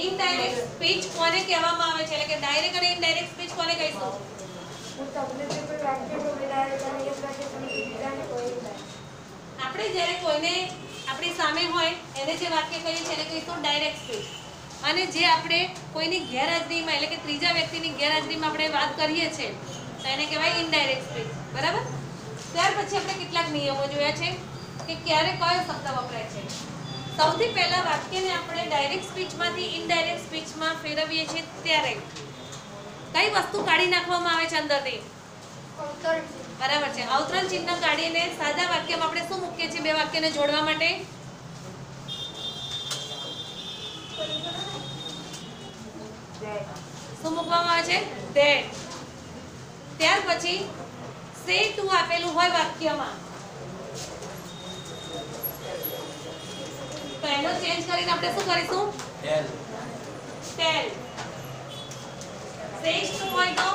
Indirect speech કોને કહેવામાં આવે છે, એટલે કે ડાયરેક્ટ અને ઇનડાયરેક્ટ સ્પીચ કોને કહીશું? આપણે જ્યારે કોઈને આપણી સામે હોય એને જે વાક્ય કહીએ છીએ એને કહીશું ડાયરેક્ટ સ્પીચ, અને જે આપણે કોઈની ગેરહાજરીમાં એટલે કે ત્રીજા વ્યક્તિની ગેરહાજરીમાં આપણે વાત કરીએ છીએ તો એને કહેવાય ઇનડાયરેક્ટ સ્પીચ. બરાબર. ત્યાર પછી આપણે કેટલાક નિયમો જોયા છે કે ક્યારે કયો શબ્દ વપરાય છે. સૌથી પહેલા વાક્યને આપણે ડાયરેક્ટ સ્પીચમાંથી ઇનડાયરેક્ટ સ્પીચમાં ફેરવીએ છીએ ત્યારે કઈ વસ્તુ કાઢી નાખવામાં આવે છે અંદરથી? બરાબર છે. અવતરણ ચિહ્ન કાઢીને સાદા વાક્યમાં આપણે શું મૂકીએ છીએ બે વાક્યને જોડવા માટે? શું મૂકવામાં આવે છે? ધેટ. ત્યાર પછી સે ટુ આપેલું હોય વાક્યમાં તો એનો ચેન્જ કરીને આપણે શું કરીશું? ટેલ. સેઝ ટુ હોય તો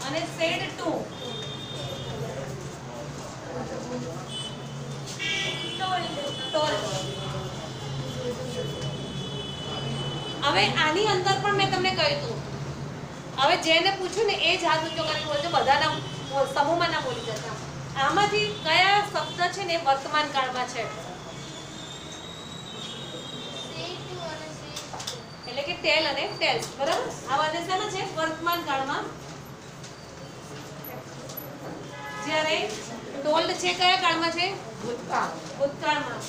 અને સેડ ટુ ટોલ્ડ. હવે આની અંદર પણ મેં તમને કહ્યું હતું, હવે જેને પૂછ્યું ને એ જ હાથ ઊંચો કરીને બોલજો, બધાના સમૂહમાં ના બોલી જતા. આમાંથી કયા શબ્દ છે ને વર્તમાન કાળમાં છે? એટલે કે ટેલ અને ટેલ્સ. બરાબર. આ વાદે શેમાં છે? વર્તમાન કાળમાં. જ્યારે ટોલ્ડ છે કયા કાળમાં છે? ભૂતકાળમાં.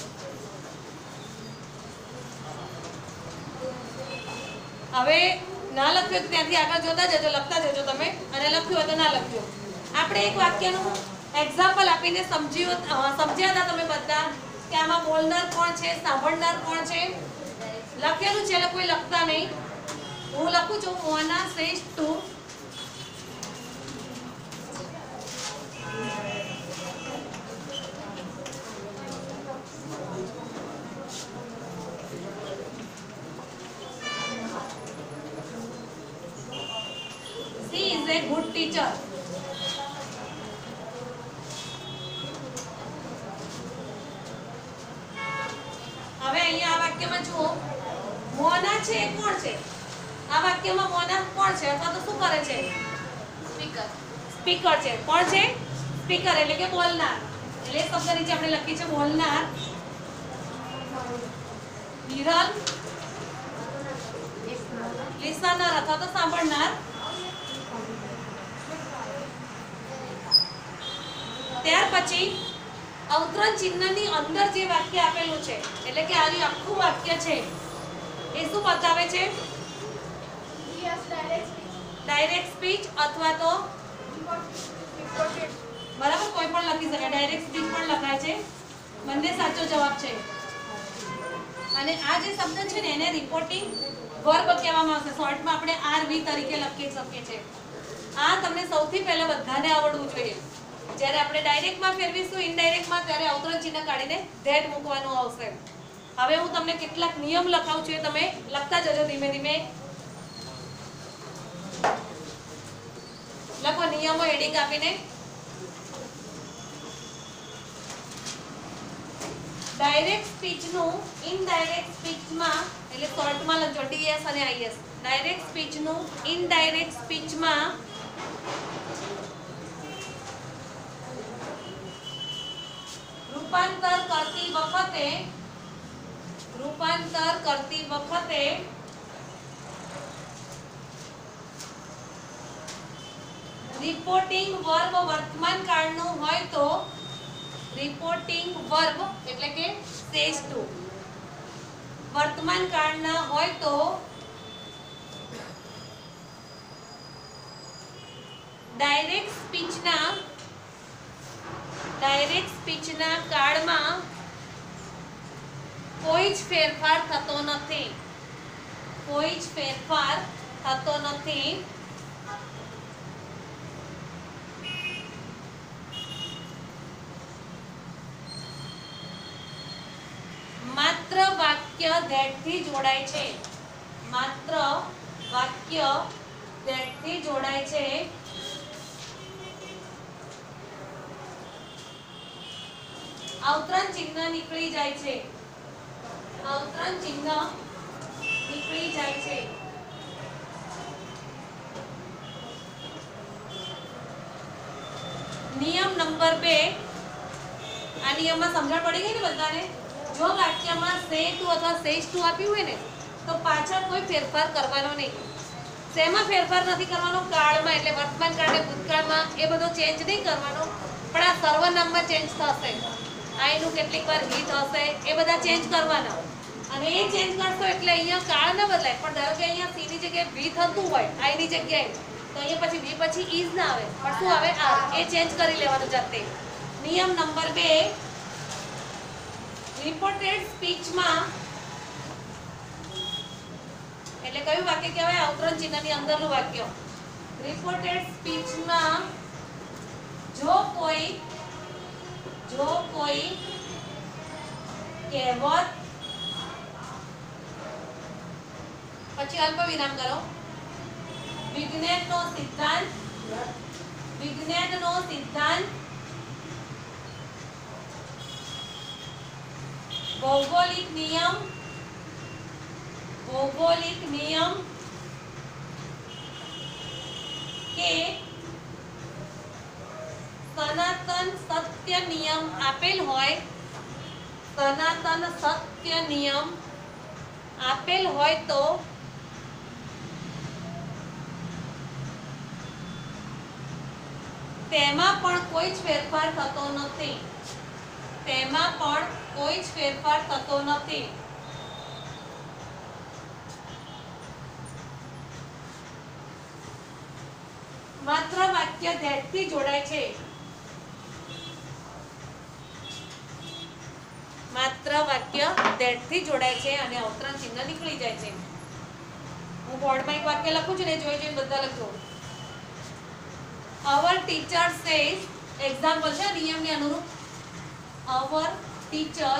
હવે ના લખ્યું તો ત્યાંથી આગળ જોતા જજો, લખતા જજો તમે, અને લખ્યું હોય તો ના લખ્યું. આપણે એક વાક્યનું એક્ઝામ્પલ આપીને સમજ્યા હતા તમે બધા કે આમાં બોલનાર કોણ છે, સાંભળનાર કોણ છે. લખેલું છે એટલે કોઈ લખતા નહીં. હું લખું છું Mona says to she is a good teacher. હવે અહીંયા આ વાક્યમાં જુઓ મોના છે એ કોણ છે? આ વાક્યમાં મોના કોણ છે અથવા તો શું કરે છે? સ્પીકર. સ્પીકર છે. કોણ છે? સ્પીકર એટલે કે બોલનાર. એટલે શબ્દ નીચે આપણે લખી છે બોલનાર. વિરલ લિસનર અથવા તો સાંભળનાર. ત્યાર પછી અવતરણ ચિહ્નની અંદર જે વાક્ય આપેલું છે એટલે કે આ આખું વાક્ય છે એ શું બતાવે છે? ડાયરેક્ટ સ્પીચ અથવા તો બરાબર કોઈ પણ લખી શકે. ડાયરેક્ટ સ્પીચ પણ લખાય છે. બંને સાચો જવાબ છે. અને આ જે શબ્દ છે ને એને રિપોર્ટિંગ વર્બ કહેવામાં આવશે. શોર્ટમાં આપણે આરવી તરીકે લખી શકીએ છીએ. આ તમને સૌથી પહેલા બધાને આવડવું જોઈએ. જ્યારે આપણે ડાયરેક્ટમાં ફેરવીશું ઇનડાયરેક્ટમાં ત્યારે અવતરણ ચિહ્ન કાઢીને ધેટ મૂકવાનું આવશે. હવે હું તમને કેટલાક નિયમ લખાવું છું, તમે લખતા જજો ધીમે ધીમે. લખો નિયમો હેડિંગ આપીને. ડાયરેક્ટ સ્પીચનું ઇનડાયરેક્ટ સ્પીચમાં એટલે શોર્ટમાં લખજો ડીએસ અને આઈએસ. ડાયરેક્ટ સ્પીચનું ઇનડાયરેક્ટ સ્પીચમાં રૂપાંતર કરતી વખતે રિપોર્ટિંગ વર્બ વર્તમાન કાળનું હોય તો રિપોર્ટિંગ વર્બ એટલે કે સેઝ ટુ વર્તમાન કાળના હોય તો ડાયરેક્ટ સ્પીચના કાળમાં કોઈ જ ફેરફાર થતો નથી. માત્ર વાક્ય that થી જોડાય છે. અવતરણ ચિહ્ન નીકળી જાય છે. અવતરણ ચિહ્ન નીકળી જાય છે. નિયમ નંબર 2. આ નિયમમાં સમજણ પડી ગઈ ને બધાને? જો વાક્યમાં સે ટુ અથવા સેઝ ટુ આપ્યું હોય ને તો પાછળ કોઈ ફેરફાર કરવાનો નહીં. શેમાં ફેરફાર નથી કરવાનો? કાળમાં, એટલે વર્તમાન કાળ અને ભૂતકાળમાં એ બધો ચેન્જ નહીં કરવાનો, પણ આ સર્વનામમાં ચેન્જ થશે. આઈનું કેટલીક વાર હી થશે, એ બધા ચેન્જ કરવાના. અને એ ચેન્જ કરશો એટલે અહીંયા કાળ ન બદલાય, પણ ધારો કે અહીંયા સી ની જગ્યાએ વી થતું હોય આઈની જગ્યાએ, તો અહીંયા પછી વી પછી ઈઝ ના આવે, પણ શું આવે? આર. એ ચેન્જ કરી લેવાનું જાતે. નિયમ નંબર 2. રિપોર્ટેડ સ્પીચમાં એટલે કયું વાક્ય કહેવાય? અવતરણ ચિહ્નની અંદરનું વાક્ય. રિપોર્ટેડ સ્પીચમાં જો કોઈ કહેવત પછી અલ્પ વિરામ કરો. વિજ્ઞાનનો સિદ્ધાંત, ભૌગોલિક નિયમ કે સનાતન સત્ય નિયમ આપેલ હોય, તો તેમાં પણ કોઈ જ ફેરફાર થતો નથી. માત્ર વાક્ય that થી જોડાય છે. અને અવતરણ ચિહ્ન નીકળી જાય છે. હું બોર્ડમાં એક વાક્ય લખું છું ને, જોઈ જોઈને બધા લખો. Our teacher says, એક્ઝામ્પલ છે નિયમને અનુરૂપ. Our teacher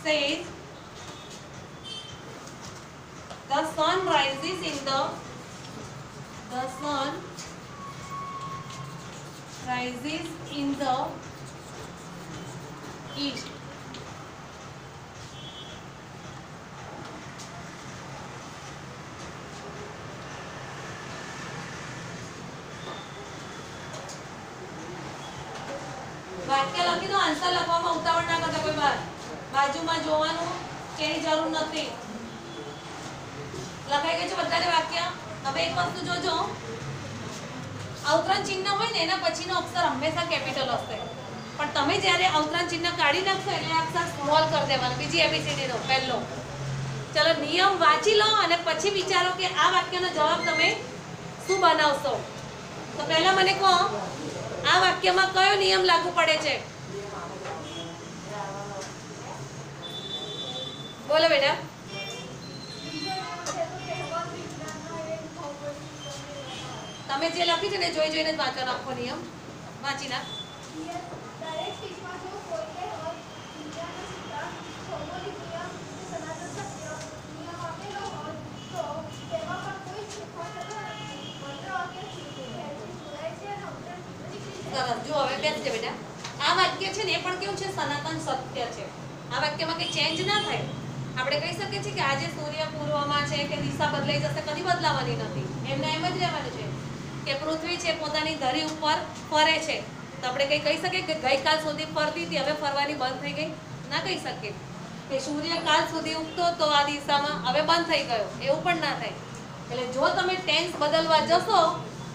says the sun rises in the east. વાક્ય લખી દો. આન્સર લખવામાં ઉતાવળ ના કરતા કોઈ બાજુમાં જોવાનું કે જરૂર નથી. લખાઈ ગયું છે બધાને વાક્ય? હવે એક વસ્તુ જોજો, અવતરણ ચિહ્ન હોય ને એના પછીનો અક્ષર હંમેશા કેપિટલ હશે, પણ તમે જ્યારે અવતરણ ચિહ્ન કાઢી નાખશો એટલે અક્ષર સ્મોલ કરી દેવાનો. બીજી એબીસીડી નો પહેલો. ચલો નિયમ વાંચી લો અને પછી વિચારો કે આ વાક્યનો જવાબ તમે શું બનાવશો. તો પહેલા મને કહો, આ વાક્યમાં કયો નિયમ લાગુ પડે છે? બોલો બેટા. તમે જે લખ્યું છે ને જોઈ જોઈને જ વાંચવાનો આખો નિયમ. વાંચી નાખ. જો હવે બેસજે બેટા. આ વાક્ય છે ને એ પણ કેવું છે? સનાતન સત્ય છે. આ વાક્યમાં કઈ ચેન્જ ના થાય. આપણે કહી શકીએ છીએ કે આજે સૂર્ય પૂર્વમાં છે કે દિશા બદલાઈ જશે, કદી બદલાવાની નથી. એમને એમ જ રહેવાનું છે કે પૃથ્વી છે પોતાની ધરી ઉપર ફરે છે. તો આપણે કઈ કહી શકીએ કે ગઈકાલ સુધી ફરતી હતી, હવે ફરવાની બંધ થઈ ગઈ? ના કહી શકીએ. કે સૂર્ય કાલ સુધી ઉગતો તો આ દિશામાં હવે બંધ થઈ ગયો, એવું પણ ના થાય. એટલે જો તમે ટેન્સ બદલવા જશો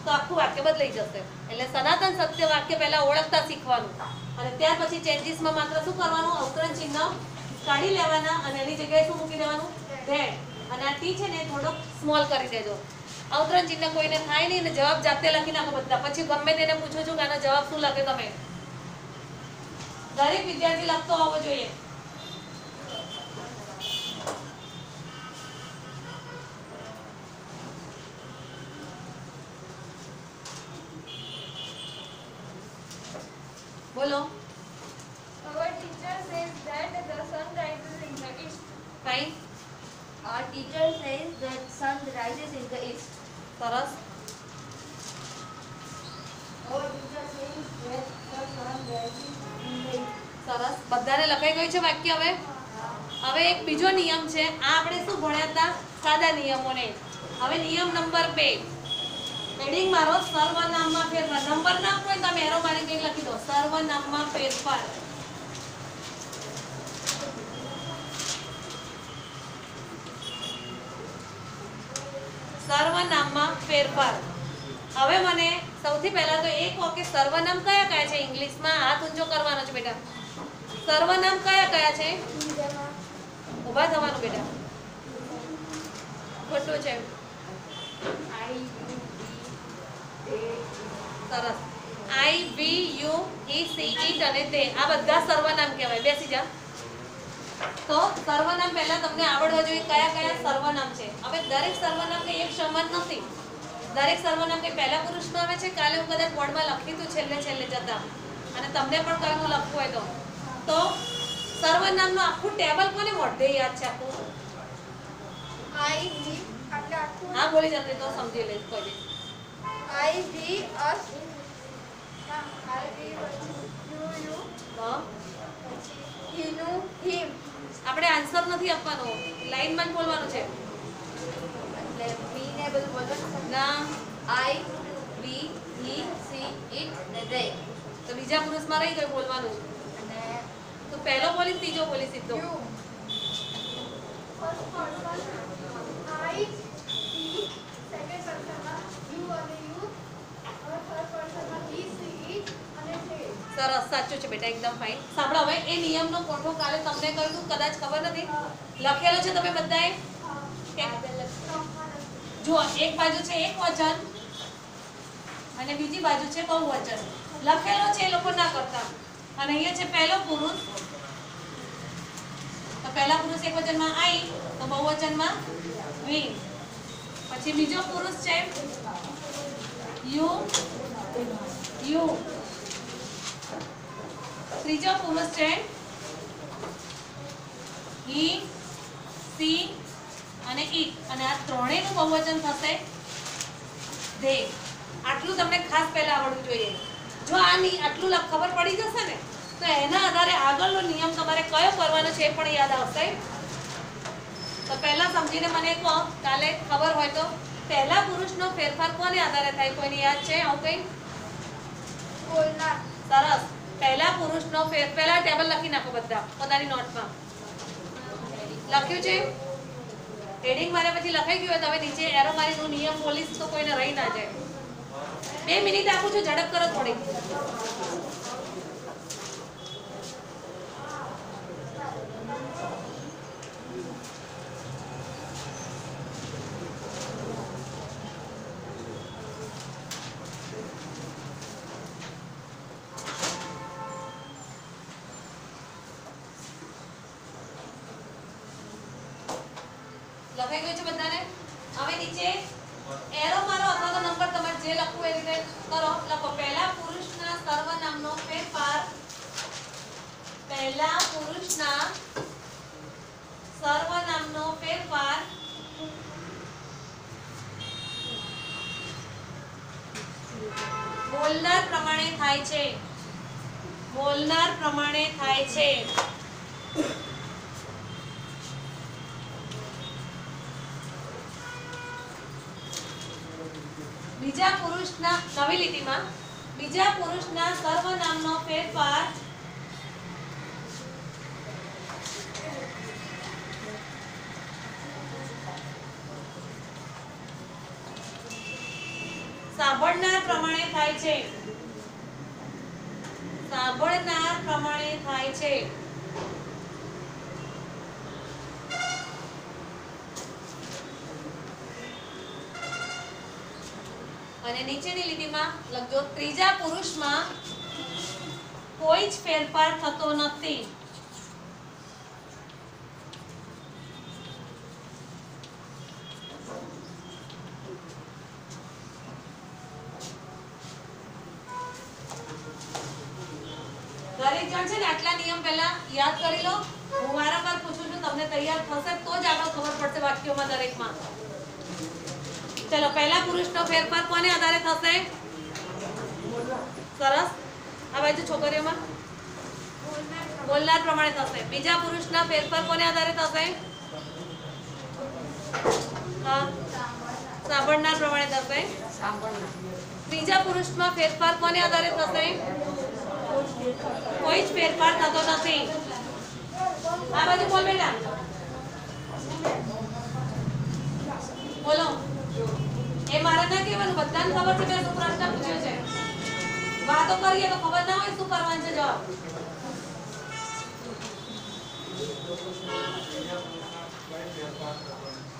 તો આખું વાક્ય બદલાઈ જશે. એટલે સનાતન સત્ય વાક્ય પહેલા ઓળખતા શીખવાનું, અને ત્યાર પછી ચેન્જીસમાં માત્ર શું કરવાનું? અવતરણ ચિહ્ન કાઢી લેવાના અને એની જગ્યાએ શું મૂકી દેવાનું? ધેટ. અને આ ટી છે ને થોડોક સ્મોલ કરી દેજો. અવતરણ ચિહ્ન કોઈને થાય નહીં ને જવાબ જાતે લખી નાખો બધા. પછી ગમે તેને પૂછો છો કે આનો જવાબ શું લખે તમે. દરેક વિદ્યાર્થી લખતો હોવો જોઈએ. બોલો. Our teacher says that the sun rises in the east. Fine. Our teacher says that sun rises in the east. સરસ. Our teacher says that sun બધાને લખાઈ ગયું છે વાક્ય હવે? હવે એક બીજો નિયમ છે. આ આપણે શું ભણ્યા હતા? સાદા નિયમોને. હવે નિયમ નંબર 2. હેડિંગ મારો સર્વનામમાં ફેરફાર. નંબર નામ કોઈ તમે એરો મારી કંઈક લખી દો. સર્વનામમાં ફેરફાર. સર્વનામમાં ફેરફાર. હવે મને સૌથી પહેલા તો એ કહો કે સર્વનામ કયા કયા છે ઇંગ્લિશમાં? હાથ ઊંચો કરવાનો છે બેટા. સર્વનામ કયા કયા છે? ઊભા થવાનું બેટા. ખોટું છે. સરસ. આઈ વી યુ ઈ સી ઈટ અને તે આ બધા સર્વનામ કહેવાય. બેસી જા. તો સર્વનામ પહેલા તમને આવડવા જોઈએ કયા કયા સર્વનામ છે. હવે દરેક સર્વનામ કે એક સમાન નથી. દરેક સર્વનામ કે પહેલા પુરુષમાં આવે છે. કાલે હું કદાચ બોર્ડમાં લખી તું છેલ્લે જતા અને તમને પણ કહ્યું લખવું હોય તો સર્વનામનું આખું ટેબલ કોને મોઢે યાદ છે આખું? હા બોલી જતી તો સમજી લઈશ કોઈ દિવસ. I, we, us. I, we, you, હા hinu, him. આપણે આન્સર નથી આપવાનો, લાઈનમાં જ બોલવાનું છે. એટલે મી ને બધું બોલવાનું. ના આઈ, વી, હી, સી, ઇટ ને ધે. તો બીજા પુરુષમાં રહી ગયું બોલવાનું. અને તો પહેલો બોલી ત્રીજો બોલી સીધો. You. First person. I, he. Second person માં you અને you. હવે third person માં he, she, it અને they. સરસ, સાચું છે બેટા, એકદમ ફાઇન. સાંભળો હવે એ નિયમનો કોઠો કાલે તમને કહ્યું કદાચ ખબર નથી. લખેલો છે તમે બધાએ? જુઓ, એક બાજુ છે એક વચન અને બીજી બાજુ છે બહુવચન. લખેલો છે એ લોકો ના કરતા. અને અહીંયા છે પહેલો પુરુષ. તો પહેલા પુરુષ એક વચનમાં આઈ, તો બહુવચનમાં વી. પછી બીજો પુરુષ છે યુ, યુ. ત્રીજો પુરુષ છે હી, સી અને ઈટ. અને આ ત્રણેયનું બહુવચન થશે ધે. આટલું તમને ખાસ પહેલા આવડવું જોઈએ. જો આટલું ખબર પડી જશે ને તો એના આધારે આગળનો નિયમ તમારે કયો કરવાનો છે એ પણ યાદ આવશે. તો પહેલા સમજીને મને કહો, કાલે ખબર હોય તો પહેલા પુરુષનો ફેરફાર કોને આધારે થાય? કોઈને યાદ છે આવું કંઈ? બોલનાર. સરસ. પહેલા પુરુષનો પહેલા ટેબલ લખી નાખો બધા પોતાની નોટમાં. લખ્યું છે? હેડિંગ માર્યા પછી લખાઈ ગયું હોય તો હવે નીચે એરો મારીનો નિયમ બોલીશ તો કોઈને રહી ના જાય. 2 મિનિટ આપું છું, ઝડપ કરો થોડી. લખાઈ ગયું છે બધાને? હવે નીચે એરો મારો અથવા તો નંબર તમારે જે લખવું એ રીતે કરો. લખો પહેલા પુરુષના સર્વનામનો ફેરફાર. પહેલા પુરુષના સર્વનામનો ફેરફાર બોલનાર પ્રમાણે થાય છે. બોલનાર પ્રમાણે થાય છે. બીજા પુરુષના નવી લીટીમાં બીજા પુરુષના સર્વનામનો ફેરફાર સાંભળનાર પ્રમાણે થાય છે. સાંભળનાર પ્રમાણે થાય છે. અને નીચેની લીટીમાં લખજો ત્રીજા પુરુષમાં કોઈ જ ફેરફાર થતો નથી. દરેક જણ છે ને આટલા નિયમ પહેલા યાદ કરી લો. હું વારંવાર પૂછું છું, તમને તૈયાર થશે તો જ આગળ ખબર પડશે વાક્યોમાં દરેકમાં. ચલો, પહેલા પુરુષનો ફેરફાર કોને આધારે થશે? સરસ. આ બાજુ છોકરીઓમાં બોલનાર. બોલનાર પ્રમાણે થશે. બીજા પુરુષના ફેરફાર કોને આધારે થશે? હા, સાંભળનાર પ્રમાણે થશે. ત્રીજા પુરુષમાં ફેરફાર કોને આધારે થશે? કોઈ જ ફેરફાર થતો નથી. આ બાજુ બોલ બેટા, બોલો. એ મારે ના કહેવાનું, બધાને ખબર છે મેં શું પ્રશ્ન પૂછ્યો છે. વાતો કરીએ તો ખબર ના હોય શું કરવાનું છે. જવાબ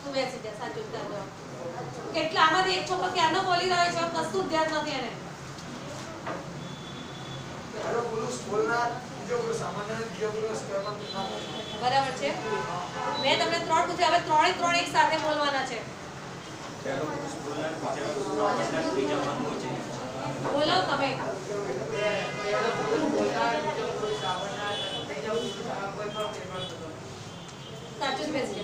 તું બેસી જા. સાચું ઉત્તર જવાબ. કેટલા આમાંથી એક છોકરો ક્યારનો બોલી રહ્યો છે, કશું જ ધ્યાન નથી એને. બરાબર છે. મેં તમને 3 પૂછ્યા, હવે 3 એક સાથે બોલવાના છે. બોલો તમે. સાચું જ બેસી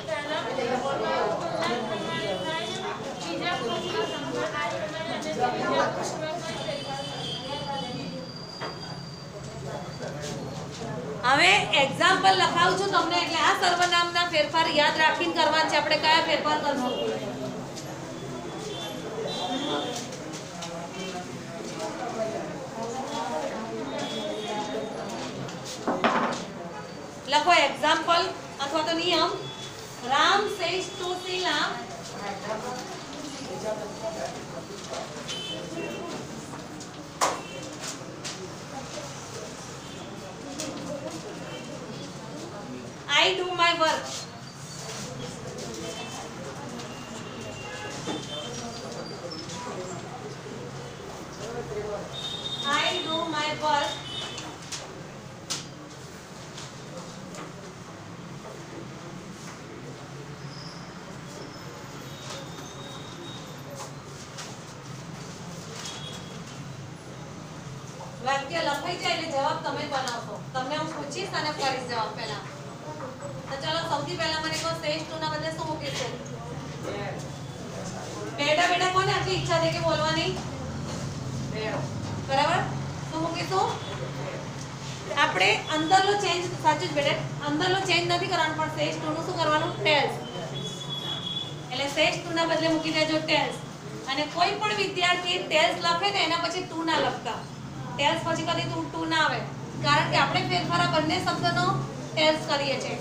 હવે એક્ઝામ્પલ લખાવું છું તમને, એટલે આ સર્વનામના ફેરફાર યાદ રાખીને કરવાના છે. આપણે કયા ફેરફાર કરશું? લખો એક્ઝામ્પલ અથવા તો નિયમ. Ram says to Sheela, I do my work. I do my work. વાક્ય લખાઈ જાય એટલે જવાબ તમે બનાવશો. તમને હું પૂછીશ અને કરીશ જવાબ પહેલા. તો ચલો સૌથી પહેલા મને કહો, સેજ ટુ ના બદલે શું મૂકીશું? બેટા બેટા કોને આટલી ઈચ્છા છે કે બોલવાની? બરાબર. શું મૂકીશું? આપણે અંદરનો ચેન્જ, સાચું જ બેટા, અંદરનો ચેન્જ નથી કરવાનો, પણ સેજ ટુ નું શું કરવાનું? ટેલ્સ. એટલે સેજ ટુ ના બદલે મૂકી દેજો ટેલ્સ. અને કોઈ પણ વિદ્યાર્થી ટેલ્સ લખે ને એના પછી ટુ ના લખતા. ટેલ્સ પછી કદી ટુ ના આવે, કારણ કે આપણે ફેરફાર બંને શબ્દનો ટેલ્સ કરીએ છીએ.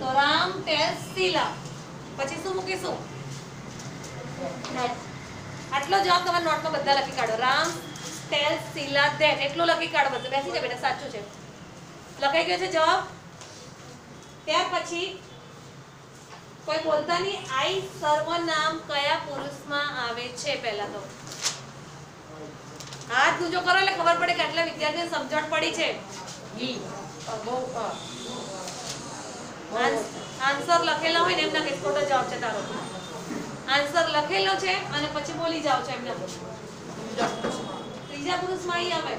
તો રામ ટેલ્સ શીલા, પછી શું મૂકીશું? આટલો જવાબ તમારા નોટમાં બધા લખી કાઢો. રામ ટેલ્સ શીલા ધેટ, એટલું લખી કાઢો બધું. બેસી જાવ બેટા, સાચું છે. લખાઈ ગયો છે જવાબ. ત્યાર પછી કોઈ બોલતા નહીં. આઈ સર્વનામ કયા પુરુષમાં આવે છે? પહેલા તો હાથ ઊંચો કરો એટલે ખબર પડે કે આટલા વિદ્યાર્થીઓને સમજણ પડી છે. આન્સર લખેલો હોય ને એમના કે ખોટો જવાબ છે તારો. આન્સર લખેલો છે અને પછી બોલી જાવ છો એમને. ત્રીજા પુરુષમાં અહીં આવે.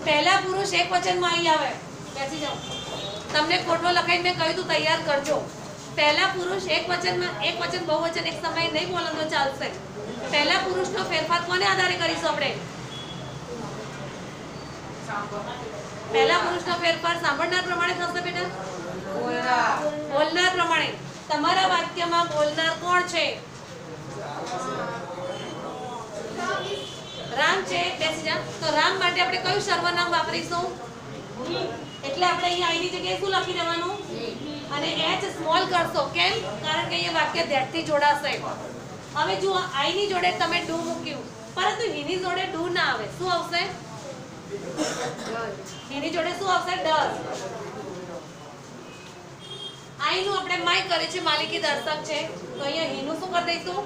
પહેલા પુરુષ એક વચનમાં અહીં આવે. બેસી જાઓ. તમને ખોટો લખાઈને મેં કહ્યું તું તૈયાર કરજો. પહેલા પુરુષ એક વચન બહુવચન એક સમયે નહીં બોલો તો ચાલશે. પહેલા પુરુષનો ફેરફાર કોને આધારે કરીશું આપણે? પહેલા પુરુષનો ફેરફાર સાંભળનાર પ્રમાણે થશે બેટા? બોલનાર પ્રમાણે. તમારા વાક્યમાં બોલનાર કોણ છે? રામ છે. બેસી જા. તો રામ માટે આપણે કયું સર્વનામ વાપરીશું? એટલે આપણે અહીંયા આઈની જગ્યાએ શું લખી દેવાનું? અને એચ સ્મોલ કરશો. કેમ? કારણ કે અહીંયા વાક્ય ધેટ થી જોડાશે. હવે જો આઈ ની જોડે તમે ડુ મૂક્યું, પરંતુ હીની જોડે ડુ ના આવે. શું આવશે? હીની જોડે શું આવશે? ડઝ. આઈ નું આપણે માય કરે છે, માલિકી દર્શક છે, તો અહીંયા હી નું શું કરી દઈશું?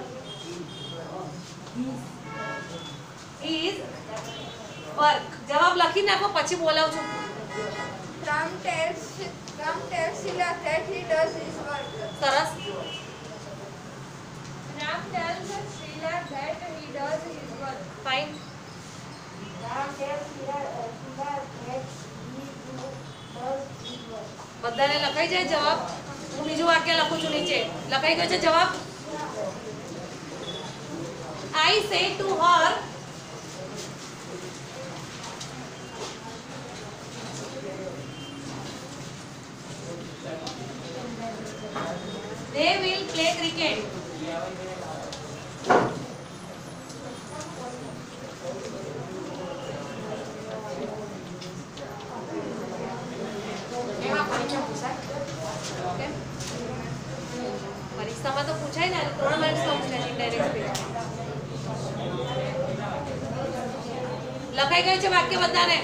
His work. જવાબ લખી નાખો, પછી બોલાવું છું. Ram tells Sheila that he does his work. સરસ. Ram tells Sheila that he does his work. Fine. Ram tells Sheila that he does his work. બધાને લખાઈ જાય જવાબ? હું બીજું વાક્ય લખું છું નીચે. લખાઈ ગયો છે જવાબ? I say to her, cricket. Okay. પરીક્ષામાં તો પૂછાય ને 3 માર્ક્સમાં પૂછાય ઇનડાયરેક્ટ સ્પીચ. લખાઈ ગયું છે વાક્ય બધાને?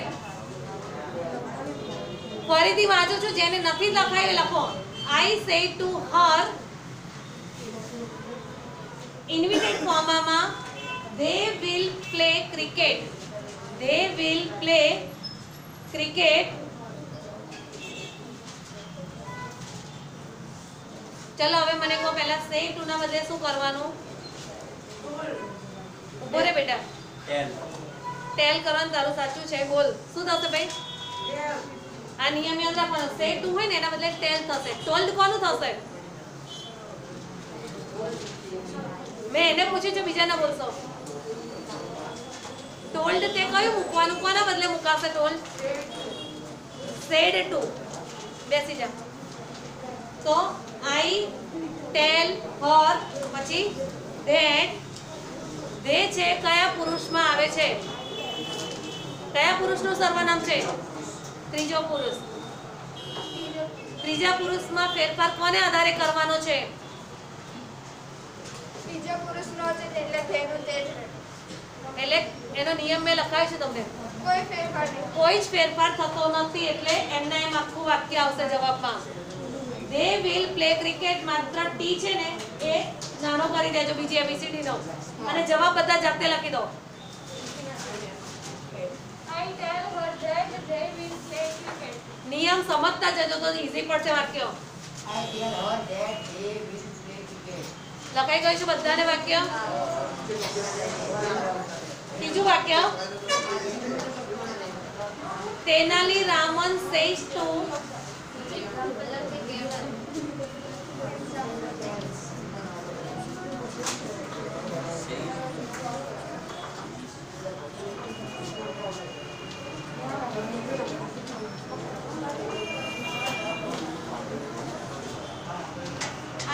ફરીથી વાંચું છું, જેને નથી લખાયું એ લખો. I said to her, invited ફોર્મમાં they will play cricket. They will play cricket. ચલો હવે મને કહો પહેલા say to ના બદલે શું કરવાનું? ઉભો રે બેટા. ટેલ કરવાનું તારું સાચું છે. બોલ શું થશે ભાઈ? આ નિયમ યાદ રાખવાનો. say to હોય ને એના બદલે ટેલ થશે. told કોનું થશે? મેં એને પૂછ્યું છે, બીજાને બોલશો. told તે કયું મૂકવાનું? કોના બદલે મુકાશે told? said to. બેસી જા. તો I tell her પછી that they છે કયા પુરુષમાં આવે છે? કયા પુરુષનું સર્વનામ છે? ત્રીજો પુરુષ. ત્રીજા પુરુષમાં ફેરફાર કોને આધારે કરવાનો છે? ત્રીજા પુરુષનો છે એટલે તેનું તે જ. એટલે એનો નિયમ મેં લખાયો છે તમને. કોઈ ફેરફાર નહીં. કોઈ જ ફેરફાર થતો નથી એટલે એમના એમ આખું વાક્ય આવશે જવાબમાં. they will play cricket. માત્ર ટી છે ને એ નાનો કરી દેજો બીજી એબીસીડી નો, અને જવાબ બધા જાતે લખી દો. I tell her that they will play cricket. નિયમ સમજતા જજો તો ઈઝી પડશે વાક્ય. લખાઈ ગયું છે બધાને વાક્ય? ત્રીજું વાક્ય, Tenali Raman says to.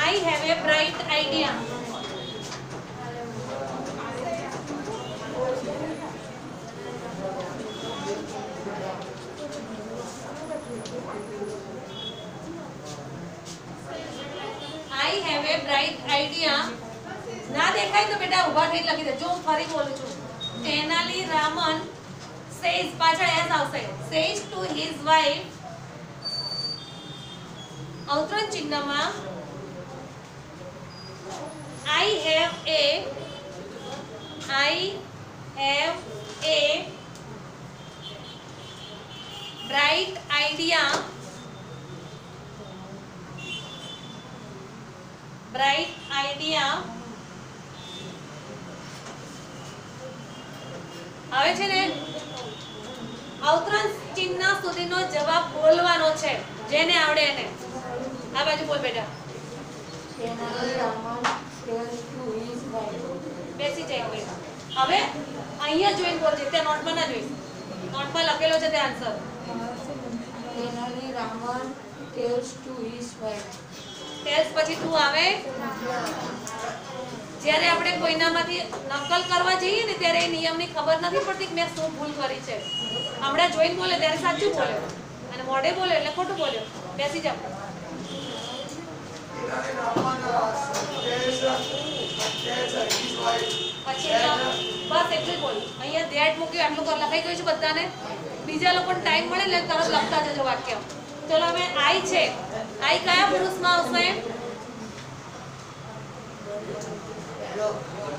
I have a bright idea. I have a bright idea. ના દેખાય તો બેટા ઊભા થઈને લખી દે. જો હું ફરી બોલું છું. તેનાલી રામન says, પાછળ એસ આવશે, says to his wife. અવતરણ ચિહ્નમાં I have a bright idea. Bright idea. આવે છે ને? અવતરણ ચિહ્ન સુધીનો જવાબ બોલવાનો છે, જેને આવડે એને. આ બાજુ બોલ બેટા. બેસી જાય બેટા. હવે અહીંયા જોઈને બોલજે, ત્યાં નોટમાં ના જોઈશ. નોટમાં લખેલો છે તે answer. Tenali Raman tells to his wife. Tells પછી તું આવે. જ્યારે આપણે કોઈનામાંથી નકલ કરવા જઈએ ને ત્યારે એ નિયમની ખબર નથી પડતી કે મેં શું ભૂલ કરી છે. હમણાં જોઈને બોલે ત્યારે સાચું બોલ્યો, અને મોઢે બોલ્યો એટલે ખોટું બોલ્યો. બેસી જાઓ. પછી બસ એટલું જ બોલ. અહીંયા ધેટ મૂક્યું આટલું કર લખાઈ ગયું છે બધાને. બીજા લોકોને ટાઈમ મળે એટલે તરત લખતા જજો વાક્ય. ચલો હવે આઈ છે. આઈ કયા પુરુષમાં આવશે?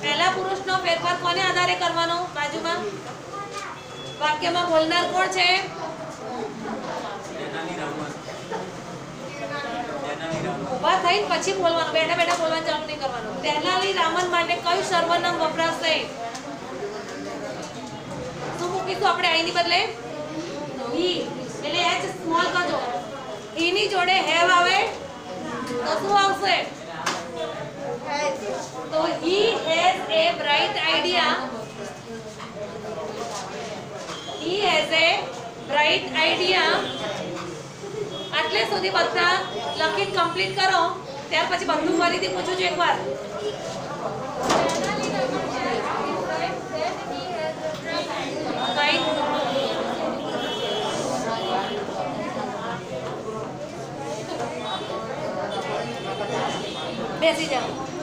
પહેલા પુરુષનો ફેરફાર કોને આધારે કરવાનો? બાજુમાં વાક્યમાં બોલનાર કોણ છે? ઉભા થઈને પછી બોલવાનું, બેઠા બેઠા બોલવાનું ચાલુ નહીં કરવાનું. તેનાલી રામન માટે કયું સર્વનામ વપરાશે? શું મૂકીશું આપણે આઈની બદલે? હી. એટલે એચ સ્મોલ કરજો. હીની જોડે હેવ આવે તો શું આવશે? તો he has a bright idea. He has a bright idea. આટલે સુધી બધા લખીને કમ્પ્લીટ કરો. ત્યાર પછી બધું ફરીથી પૂછું છું એકવાર. કઈ બેસી જાઓ.